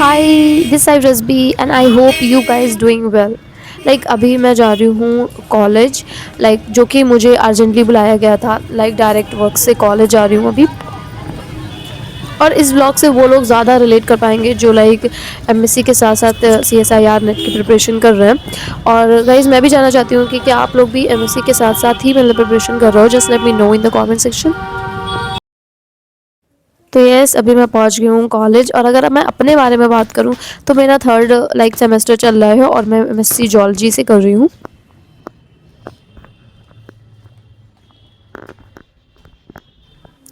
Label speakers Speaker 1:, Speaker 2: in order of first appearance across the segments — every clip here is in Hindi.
Speaker 1: Hi, this is Rasbi and I hope you guys doing well. अभी मैं जा रही हूँ कॉलेज, जो कि मुझे अर्जेंटली बुलाया गया था, डायरेक्ट वर्क से कॉलेज जा रही हूँ अभी। और इस ब्लॉग से वो लोग ज़्यादा रिलेट कर पाएंगे जो एमएससी के साथ साथ सीएसआईआर नेट की प्रिपरेशन कर रहे हैं। और गाइज मैं भी जानना चाहती हूँ कि क्या आप लोग भी एमएससी के साथ साथ ही मतलब प्रिपरेशन कर रहे हो? Just let me know in the comment section. तो यस, अभी मैं पहुंच गई हूँ कॉलेज। और अगर मैं अपने बारे में बात करूँ तो मेरा थर्ड सेमेस्टर चल रहा है और मैं एमएससी जूलॉजी से कर रही हूँ।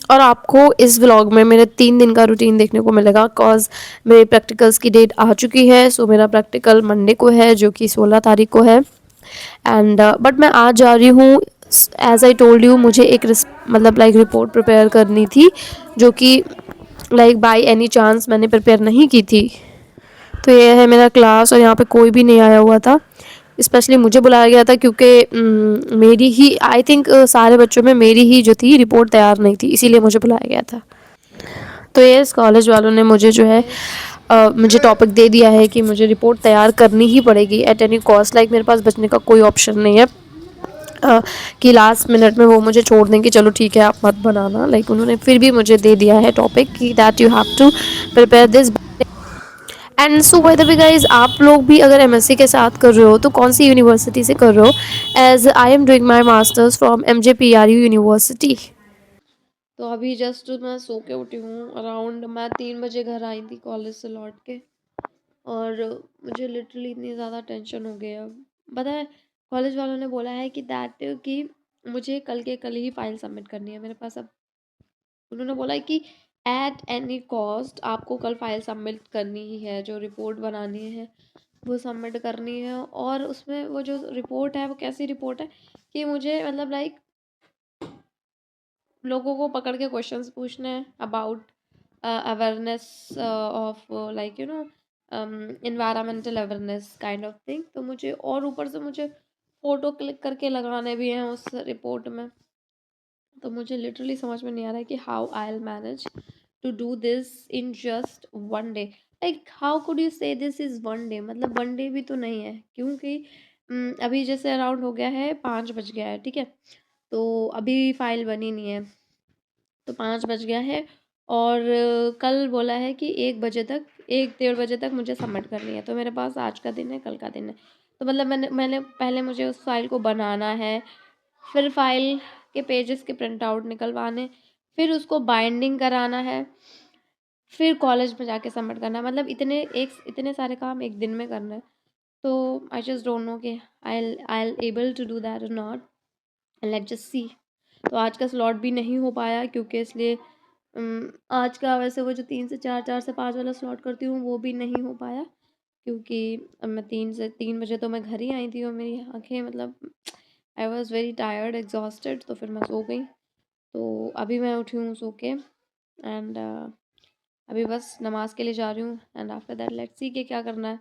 Speaker 1: और आपको इस व्लॉग में मेरे 3 दिन का रूटीन देखने को मिलेगा, कॉज मेरे प्रैक्टिकल्स की डेट आ चुकी है। सो मेरा प्रैक्टिकल मंडे को है जो कि 16 तारीख को है। एंड बट मैं आज जा रही हूँ, एज आई टोल्ड यू, मुझे एक रिपोर्ट प्रिपेयर करनी थी जो कि बाय एनी चांस मैंने प्रिपेयर नहीं की थी। तो ये है मेरा क्लास और यहाँ पे कोई भी नहीं आया हुआ था। स्पेशली मुझे बुलाया गया था क्योंकि मेरी ही आई थिंक सारे बच्चों में मेरी ही जो थी रिपोर्ट तैयार नहीं थी, इसीलिए मुझे बुलाया गया था। तो ये इस कॉलेज वालों ने मुझे जो है मुझे टॉपिक दे दिया है कि मुझे रिपोर्ट तैयार करनी ही पड़ेगी एट एनी कॉस्ट। मेरे पास बचने का कोई ऑप्शन नहीं है कि लास्ट मिनट में वो मुझे छोड़ दें कि चलो ठीक है आप मत बनाना। उन्होंने फिर भी मुझे दे दिया है टॉपिक कि that you have to prepare this. And so by the way guys, आप लोग भी अगर एमएससी के साथ कर रहे हो तो कौन सी यूनिवर्सिटी से कर रहे हो? As I am doing my masters from MJPRU university. तो अभी जस्ट मैं सो के उठी हूँ। अराउंड मैं 3 बजे घर आई थी कॉलेज से लौट के। और मुझे लिटरली इतनी ज़्यादा टेंशन हो गई अब। पता है, कॉलेज वालों ने बोला है कि मुझे कल के कल ही फाइल सबमिट करनी है मेरे पास। अब उन्होंने बोला है कि एट एनी कॉस्ट आपको कल फाइल सबमिट करनी ही है, जो रिपोर्ट बनानी है वो सबमिट करनी है। और उसमें वो जो रिपोर्ट है वो कैसी रिपोर्ट है कि मुझे लोगों को पकड़ के क्वेश्चंस पूछने हैं about awareness of environmental awareness kind of thing. तो मुझे और ऊपर से मुझे फ़ोटो क्लिक करके लगाने भी हैं उस रिपोर्ट में। तो मुझे लिटरली समझ में नहीं आ रहा है कि how I will manage to do this in just 1 day. How could you say this is 1 day? मतलब 1 डे भी तो नहीं है, क्योंकि अभी जैसे अराउंड हो गया है 5 बज गया है, ठीक है। तो अभी फाइल बनी नहीं है, तो 5 बज गया है। और कल बोला है कि 1 बजे तक, 1 डेढ़ बजे तक मुझे सबमिट करनी है। तो मेरे पास आज का दिन है, कल का दिन है। तो मतलब मैंने मैंने पहले मुझे उस फाइल को बनाना है, फिर फाइल के पेजेस के प्रिंट आउट निकलवाने, फिर उसको बाइंडिंग कराना है, फिर कॉलेज में जाके सबमिट करना है। मतलब इतने सारे काम एक दिन में करना है। तो आई जस्ट डोंट नो कि I able to do that और नॉट। Let's just see. तो आज का स्लॉट भी नहीं हो पाया क्योंकि इसलिए आज का, वैसे वो जो 3 से 4, 4 से 5 वाला स्लॉट करती हूँ वो भी नहीं हो पाया क्योंकि अब मैं 3 से 3 बजे तो मैं घर ही आई थी और मेरी आंखें I was very tired exhausted. तो फिर मैं सो गई। तो अभी मैं उठी हूँ सो के। एंड अभी बस नमाज़ के लिए जा रही हूँ and after that let's see के क्या करना है।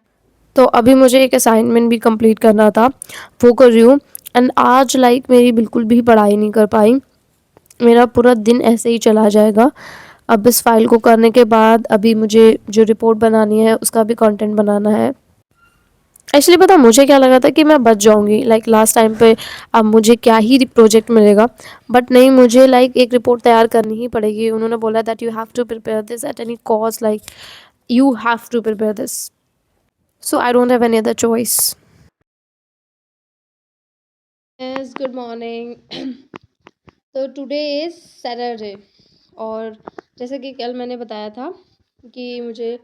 Speaker 1: तो अभी मुझे एक असाइनमेंट भी कंप्लीट करना था, वो कर रही हूँ। एंड आज मेरी बिल्कुल भी पढ़ाई नहीं कर पाई। मेरा पूरा दिन ऐसे ही चला जाएगा। अब इस फाइल को करने के बाद अभी मुझे जो रिपोर्ट बनानी है उसका भी कंटेंट बनाना है। एक्चुअली पता मुझे क्या लगा था कि मैं बच जाऊंगी लास्ट टाइम पे। अब मुझे क्या ही प्रोजेक्ट मिलेगा, बट नहीं, मुझे एक रिपोर्ट तैयार करनी ही पड़ेगी। उन्होंने बोला that you have to prepare this at any cost, you have to prepare this. So I don't have any other choice. Yes, good morning. तो टुडे इज़ सैटरडे। और जैसे कि कल मैंने बताया था कि मुझे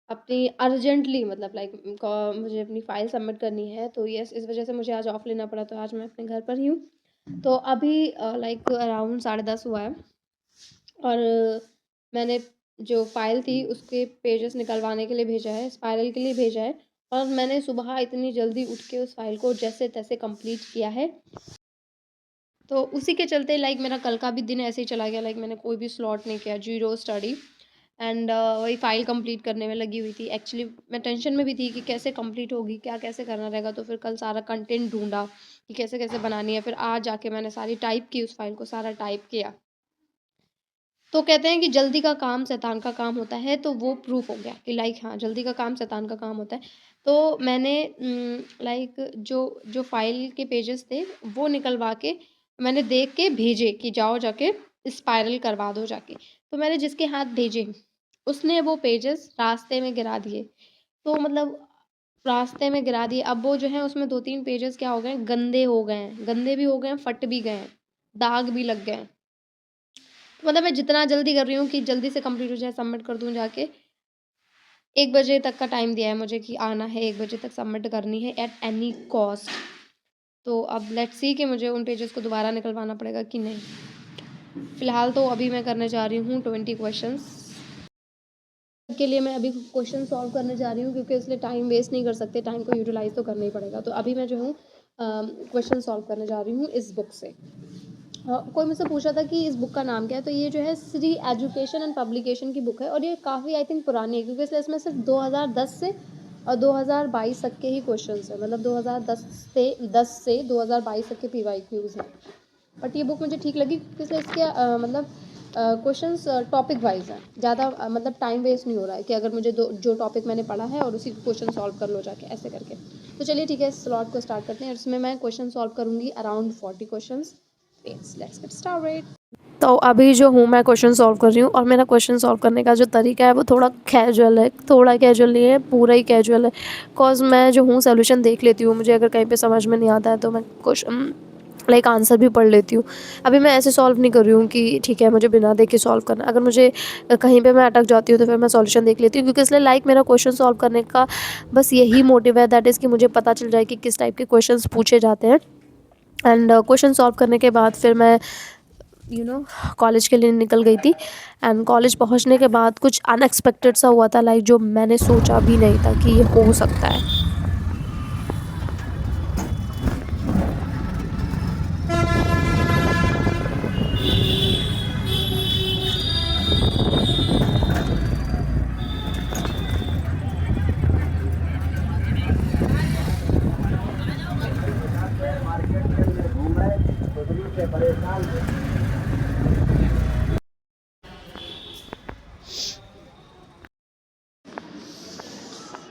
Speaker 1: अपनी अर्जेंटली मुझे अपनी फ़ाइल सबमिट करनी है। तो यस, इस वजह से मुझे आज ऑफ़ लेना पड़ा। तो आज मैं अपने घर पर ही हूँ। तो अभी अराउंड 10:30 हुआ है और मैंने जो फ़ाइल थी उसके पेजेस निकलवाने के लिए भेजा है, स्पाइरल के लिए भेजा है। और मैंने सुबह इतनी जल्दी उठ के उस फ़ाइल को जैसे तैसे कंप्लीट किया है। तो उसी के चलते मेरा कल का भी दिन ऐसे ही चला गया। मैंने कोई भी स्लॉट नहीं किया, ज़ीरो स्टडी। एंड वही फ़ाइल कंप्लीट करने में लगी हुई थी। एक्चुअली मैं टेंशन में भी थी कि कैसे कंप्लीट होगी, क्या कैसे करना रहेगा। तो फिर कल सारा कंटेंट ढूँढा कि कैसे-कैसे बनानी है। फिर आज जाके मैंने सारी टाइप की उस फ़ाइल को, सारा टाइप किया। तो कहते हैं कि जल्दी का काम शैतान का काम होता है, तो वो प्रूफ हो गया कि लाइक हाँ, जल्दी का काम शैतान का काम होता है। तो मैंने लाइक जो जो फ़ाइल के पेजेस थे वो निकलवा के मैंने देख के भेजे कि जाओ जाके स्पाइरल करवा दो जाके। तो मैंने जिसके हाथ भेजे, उसने वो पेजेस रास्ते में गिरा दिए। तो मतलब रास्ते में गिरा दिए, अब वो जो है उसमें 2-3 पेजेस क्या हो गए हैं, गंदे हो गए हैं, गंदे भी हो गए हैं, फट भी गए हैं, दाग भी लग गए हैं। मतलब मैं जितना जल्दी कर रही हूँ कि जल्दी से कंप्लीट हो जाए, सबमिट कर दूँ जाके। 1 बजे तक का टाइम दिया है मुझे कि आना है, 1 बजे तक सबमिट करनी है एट एनी कॉस्ट। तो अब लेट्स सी कि मुझे उन पेजेस को दोबारा निकलवाना पड़ेगा कि नहीं। फ़िलहाल तो अभी मैं करने जा रही हूँ 20 क्वेश्चंस के लिए। मैं अभी क्वेश्चन सॉल्व करने जा रही हूँ क्योंकि इसलिए टाइम वेस्ट नहीं कर सकते, टाइम को यूटिलाइज़ तो करना ही पड़ेगा। तो अभी मैं जो हूँ क्वेश्चन सॉल्व करने जा रही हूँ इस बुक से। कोई मुझसे पूछा था कि इस बुक का नाम क्या है, तो ये जो है श्री एजुकेशन एंड पब्लिकेशन की बुक है और ये काफ़ी आई थिंक पुरानी है क्योंकि इसमें सिर्फ 2010 से और 2022 तक के ही क्वेश्चंस हैं। मतलब 2010 से 2022 तक के पीवाईक्यूज हैं। बट ये बुक मुझे ठीक लगी क्योंकि इसके मतलब क्वेश्चंस टॉपिक वाइज हैं। ज़्यादा मतलब टाइम वेस्ट नहीं हो रहा है कि अगर मुझे जो टॉपिक मैंने पढ़ा है और उसी क्वेश्चन सॉल्व कर लो जाके ऐसे करके। तो चलिए ठीक है, इस स्लॉट को स्टार्ट करते हैं। इसमें मैं क्वेश्चन सॉल्व करूँगी around 40 questions. Let's get started. तो अभी जो हूँ मैं क्वेश्चन सॉल्व कर रही हूँ और मेरा क्वेश्चन सॉल्व करने का जो तरीका है वो थोड़ा कैजुअल है, थोड़ा कैजुअल नहीं है, पूरा ही कैजुअल है। कॉज मैं जो हूँ सोल्यूशन देख लेती हूँ, मुझे अगर कहीं पे समझ में नहीं आता है तो मैं क्वेश्चन लाइक आंसर भी पढ़ लेती हूँ। अभी मैं ऐसे सॉल्व नहीं कर रही हूँ कि ठीक है मुझे बिना देखे सॉल्व करना। अगर मुझे कहीं पे मैं अटक जाती हूँ तो फिर मैं सॉल्यूशन देख लेती हूँ क्योंकि इसलिए लाइक मेरा क्वेश्चन सॉल्व करने का बस यही मोटिव है, दैट इज़ कि मुझे पता चल जाए कि किस टाइप के क्वेश्चंस पूछे जाते हैं। एंड क्वेश्चन सॉल्व करने के बाद फिर मैं कॉलेज के लिए निकल गई थी। एंड कॉलेज पहुंचने के बाद कुछ अनएक्सपेक्टेड सा हुआ था, लाइक जो मैंने सोचा भी नहीं था कि ये हो सकता है।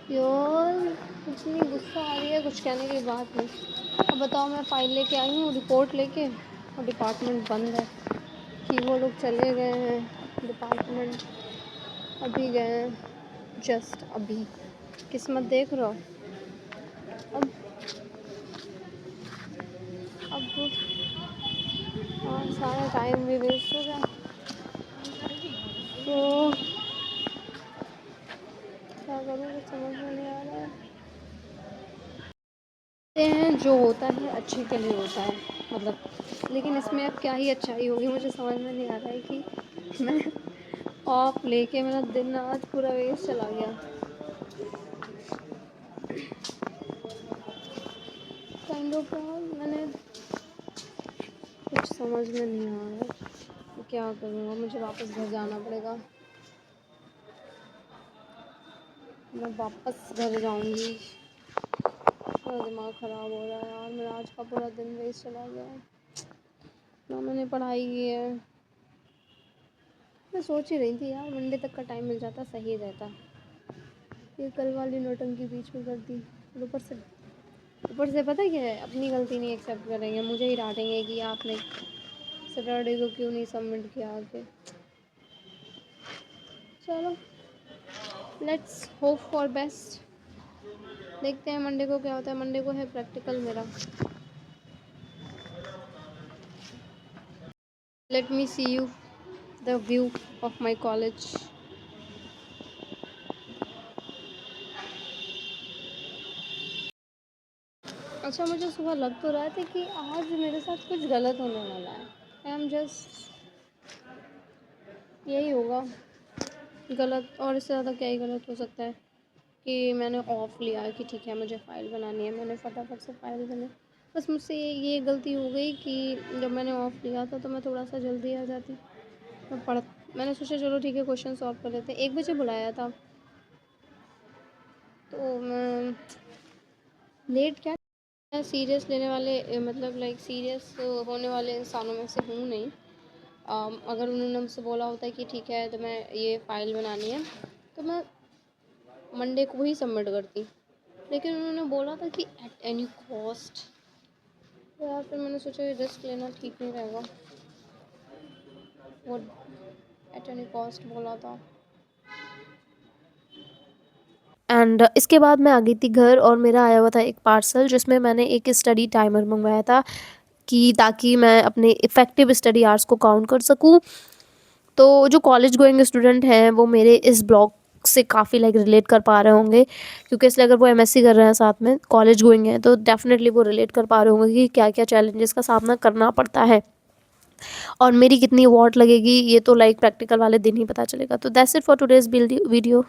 Speaker 1: यार इतनी गुस्सा आ रही है, कुछ कहने की बात नहीं। अब बताओ, मैं फ़ाइल लेके आई हूँ, रिपोर्ट लेके, और डिपार्टमेंट बंद है कि वो लोग चले गए हैं डिपार्टमेंट, अभी गए हैं जस्ट अभी। किस्मत देख रहा हो। अब अब हाँ, सारा टाइम भी वेस्ट हो गया। तो क्या करूँ, कुछ समझ में नहीं आ रहा है। हैं जो होता है अच्छे के लिए होता है, मतलब लेकिन इसमें अब क्या ही अच्छाई होगी, मुझे समझ में नहीं आ रहा है कि मैं ऑफ लेके मेरा दिन आज पूरा वेस्ट चला गया। काइंड ऑफ मैंने कुछ समझ में नहीं आ रहा है क्या करूँगा। मुझे वापस घर जाना पड़ेगा, मैं वापस घर जाऊँगी। मेरा दिमाग ख़राब हो रहा है यार, मेरा आज का पूरा दिन वेस्ट चला गया ना, मैंने पढ़ाई की है। मैं सोच ही रही थी यार मंडे तक का टाइम मिल जाता सही रहता। ये कल वाली नौटंकी बीच में कर दी। और ऊपर से पता है क्या है, अपनी गलती नहीं एक्सेप्ट करेंगे, मुझे ही डांटेंगे कि आपने सैटरडे को क्यों नहीं सबमिट किया आके। चलो लेट्स होप फॉर बेस्ट। देखते हैं मंडे को क्या होता है। मंडे को है प्रैक्टिकल मेरा। Let me see you the view of my college. अच्छा, मुझे सुबह लग तो रहा था कि आज मेरे साथ कुछ गलत होने वाला है। आई एम जस्ट यही होगा गलत, और इससे ज़्यादा क्या ही गलत हो सकता है कि मैंने ऑफ़ लिया है कि ठीक है मुझे फ़ाइल बनानी है, मैंने फटाफट से फ़ाइल बना। बस मुझसे ये गलती हो गई कि जब मैंने ऑफ़ लिया था तो मैं थोड़ा सा जल्दी आ जाती। मैं पढ़ मैंने सोचा चलो ठीक है क्वेश्चन सॉल्व कर लेते हैं। 1 बजे बुलाया था तो मैं लेट क्या, मैं सीरियस लेने वाले मतलब लाइक सीरियस होने वाले इंसानों में से हूँ नहीं।
Speaker 2: अगर उन्होंने मुझसे बोला होता है कि ठीक है तो मैं ये फ़ाइल बनानी है, तो मैं मंडे को ही सबमिट करती। लेकिन उन्होंने बोला था कि एट एनी कॉस्ट, तो यार फिर मैंने सोचा ये रिस्क लेना ठीक नहीं रहेगा। वो एट एनी कॉस्ट बोला था।
Speaker 1: एंड इसके बाद मैं आ गई थी घर और मेरा आया हुआ था एक पार्सल जिसमें मैंने एक स्टडी टाइमर मंगवाया था कि ताकि मैं अपने इफ़ेक्टिव स्टडी आवर्स को काउंट कर सकूं। तो जो कॉलेज गोइंग स्टूडेंट हैं वो मेरे इस ब्लॉग से काफ़ी लाइक रिलेट कर पा रहे होंगे, क्योंकि इसलिए अगर वो एमएससी कर रहे हैं साथ में कॉलेज गोइंग हैं तो डेफिनेटली वो रिलेट कर पा रहे होंगे कि क्या क्या चैलेंजेस का सामना करना पड़ता है और मेरी कितनी वॉट लगेगी ये तो लाइक प्रैक्टिकल वाले दिन ही पता चलेगा। तो that's it for today's video.